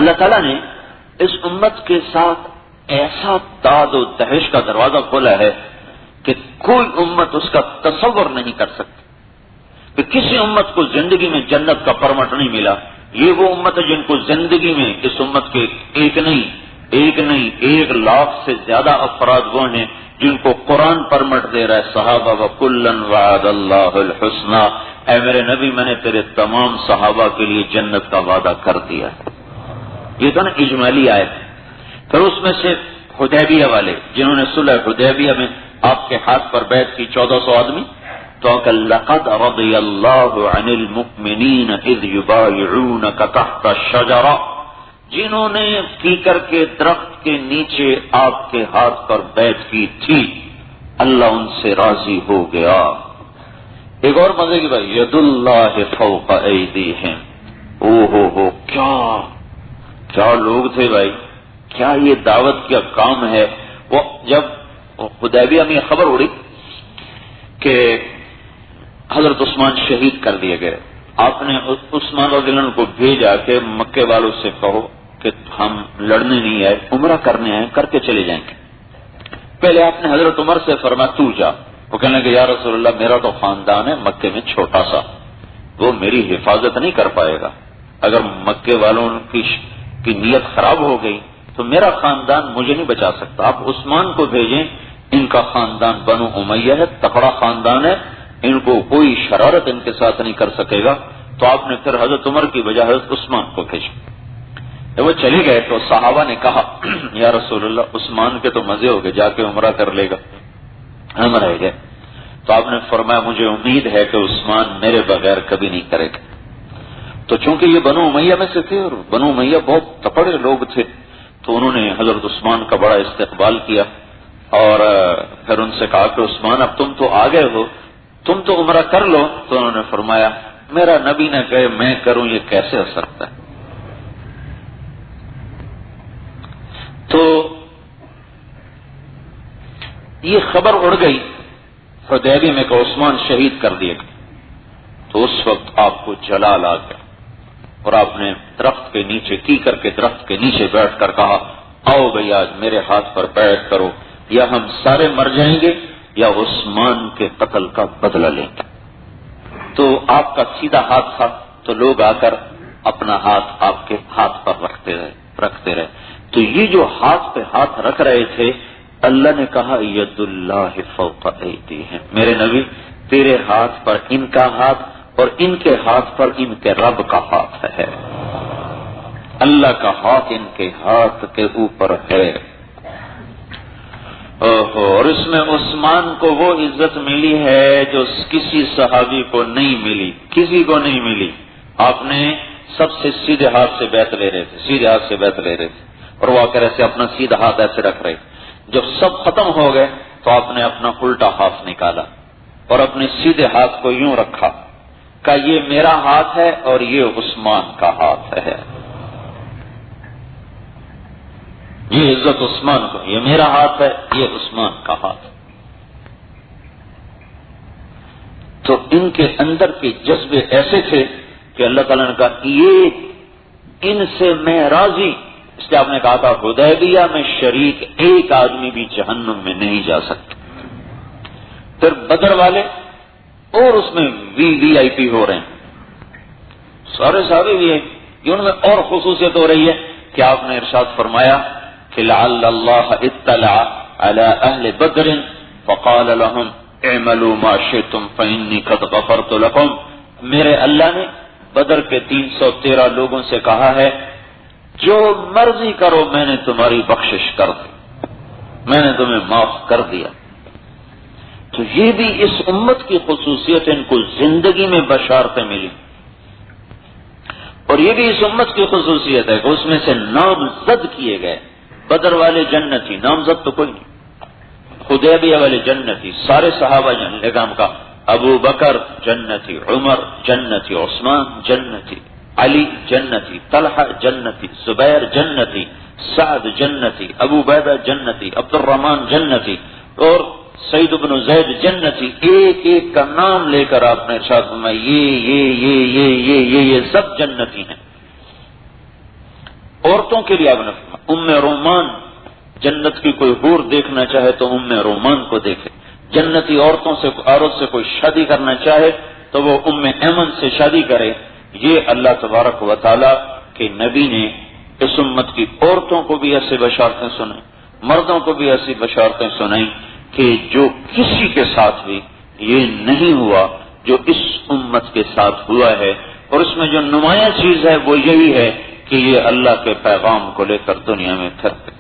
اللہ تعالیٰ نے اس امت کے ساتھ ایسا داد و دہش کا دروازہ کھولا ہے کہ کوئی امت اس کا تصور نہیں کر سکتی، کہ کسی امت کو زندگی میں جنت کا پرمٹ نہیں ملا۔ یہ وہ امت ہے جن کو زندگی میں، اس امت کے ایک نہیں 1 لاکھ سے زیادہ افراد وہ ہیں جن کو قرآن پرمٹ دے رہا ہے۔ صحابہ وَكُلًّا وَعَدَ اللَّهُ الْحُسْنَى، اے میرے نبی میں نے تیرے تمام صحابہ کے لیے جنت کا وعدہ کر دیا۔ یہ تھا نا اجمالی آیت۔ پھر اس میں سے حدیبیہ والے جنہوں نے صلح حدیبیہ میں آپ کے ہاتھ پر بیعت کی 1400 آدمی، تو کہ لقد رضی اللہ عن المؤمنین اذ یبایعونک تحت الشجرہ، جنہوں نے کیکر کے درخت کے نیچے آپ کے ہاتھ پر بیعت کی تھی، اللہ ان سے راضی ہو گیا۔ ایک اور مزے کی بات، ید اللہ فوق ایدیہم، او کیا لوگ تھے بھائی، کیا یہ دعوت کا کام ہے۔ وہ جب حدیبیہ میں خبر اڑی کہ حضرت عثمان شہید کر دیے گئے، آپ نے عثمان رضی اللہ عنہ کو بھیجا کہ مکے والوں سے کہو کہ ہم لڑنے نہیں آئے، عمرہ کرنے آئے، کر کے چلے جائیں گے۔ پہلے آپ نے حضرت عمر سے فرمایا تو جا، وہ کہنے لگے یا رسول اللہ میرا تو خاندان ہے مکے میں چھوٹا سا، وہ میری حفاظت نہیں کر پائے گا، اگر مکے والوں کی نیت خراب ہو گئی تو میرا خاندان مجھے نہیں بچا سکتا، آپ عثمان کو بھیجیں، ان کا خاندان بنو امیہ ہے، تکڑا خاندان ہے، ان کو کوئی شرارت ان کے ساتھ نہیں کر سکے گا۔ تو آپ نے پھر حضرت عمر کی بجائے حضرت عثمان کو بھیجا۔ جب وہ چلے گئے تو صحابہ نے کہا یا رسول اللہ عثمان کے تو مزے ہو گئے، جا کے عمرہ کر لے گا، ہم رہ گئے۔ تو آپ نے فرمایا مجھے امید ہے کہ عثمان میرے بغیر کبھی نہیں کرے گا۔ تو چونکہ یہ بنو امیہ میں سے تھے اور بنو امیہ بہت تپڑے لوگ تھے، تو انہوں نے حضرت عثمان کا بڑا استقبال کیا اور پھر ان سے کہا کہ عثمان اب تم تو آ گئے ہو، تم تو عمرہ کر لو۔ تو انہوں نے فرمایا میرا نبی نے کہے میں کروں یہ کیسے ہو سکتا ہے۔ تو یہ خبر اڑ گئی حدیبیہ میں کہ عثمان شہید کر دیے گئے، تو اس وقت آپ کو جلال آ گیا اور آپ نے درخت کے نیچے کیکر کے درخت کے نیچے بیٹھ کر کہا آؤ بھئی آج میرے ہاتھ پر بیعت کرو، یا ہم سارے مر جائیں گے یا عثمان کے قتل کا بدلہ لیں گے۔ تو آپ کا سیدھا ہاتھ تھا، تو لوگ آ کر اپنا ہاتھ آپ کے ہاتھ پر رکھتے رہے۔ تو یہ جو ہاتھ پہ ہاتھ رکھ رہے تھے، اللہ نے کہا ید اللہ فوق ایدیہم، میرے نبی تیرے ہاتھ پر ان کا ہاتھ اور ان کے ہاتھ پر ان کے رب کا ہاتھ ہے، اللہ کا ہاتھ ان کے ہاتھ کے اوپر ہے۔ اور اس میں عثمان کو وہ عزت ملی ہے جو کسی صحابی کو نہیں ملی، کسی کو نہیں ملی۔ آپ نے سب سے سیدھے ہاتھ سے بیعت لے رہے تھے، سیدھے ہاتھ سے بیعت لے رہے تھے، اور وہ آ کر ایسے اپنا سیدھا ہاتھ ایسے رکھ رہے۔ جب سب ختم ہو گئے تو آپ نے اپنا الٹا ہاتھ نکالا اور اپنے سیدھے ہاتھ کو یوں رکھا، کہ یہ میرا ہاتھ ہے اور یہ عثمان کا ہاتھ ہے۔ یہ عزت عثمان کو، یہ میرا ہاتھ ہے، یہ عثمان کا ہاتھ۔ تو ان کے اندر کے جذبے ایسے تھے کہ اللہ تعالیٰ نے کہا یہ ان سے میں راضی، اس لیے آپ نے کہا تھا حدیبیہ میں شریک ایک آدمی بھی جہنم میں نہیں جا سکتا۔ پھر بدر والے اور اس میں وی آئی پی ہو رہے ہیں، سارے صحابہ بھی ہیں، ان میں اور خصوصیت ہو رہی ہے کہ آپ نے ارشاد فرمایا کہ لعل اللہ اطلع علی اہل بدر فقال لهم اعملوا ما شئتم فانی قد غفرت لكم، میرے اللہ نے بدر کے 313 لوگوں سے کہا ہے جو مرضی کرو میں نے تمہاری بخشش کر دی، میں نے تمہیں معاف کر دیا۔ تو یہ بھی اس امت کی خصوصیت، ان کو زندگی میں بشارتیں ملی، اور یہ بھی اس امت کی خصوصیت ہے کہ اس میں سے نامزد کیے گئے۔ بدر والے جنتی، نامزد تو کوئی نہیں، حدیبیہ والے جنتی، سارے صحابہ کرام کا، ابو بکر جنتی، عمر جنتی، عثمان جنتی، علی جنتی، طلحہ جنتی، زبیر جنتی، سعد جنتی، ابو عبیدہ جنتی، عبد الرحمن جنتی، اور سعید بن زید جنتی، ایک ایک کا نام لے کر آپ نے ارشاد فرمایا یہ سب جنتی ہیں۔ عورتوں کے لیے آپ نے فرمایا رومان، جنت کی کوئی حور دیکھنا چاہے تو رومان کو دیکھے، جنتی عورتوں سے عورت سے کوئی شادی کرنا چاہے تو وہ ایمن سے شادی کرے۔ یہ اللہ تبارک و تعالی کے نبی نے اس امت کی عورتوں کو بھی ایسے بشارتیں سنائیں، مردوں کو بھی ایسی بشارتیں سنائیں کہ جو کسی کے ساتھ بھی یہ نہیں ہوا جو اس امت کے ساتھ ہوا ہے، اور اس میں جو نمایاں چیز ہے وہ یہی ہے کہ یہ اللہ کے پیغام کو لے کر دنیا میں پھرتے۔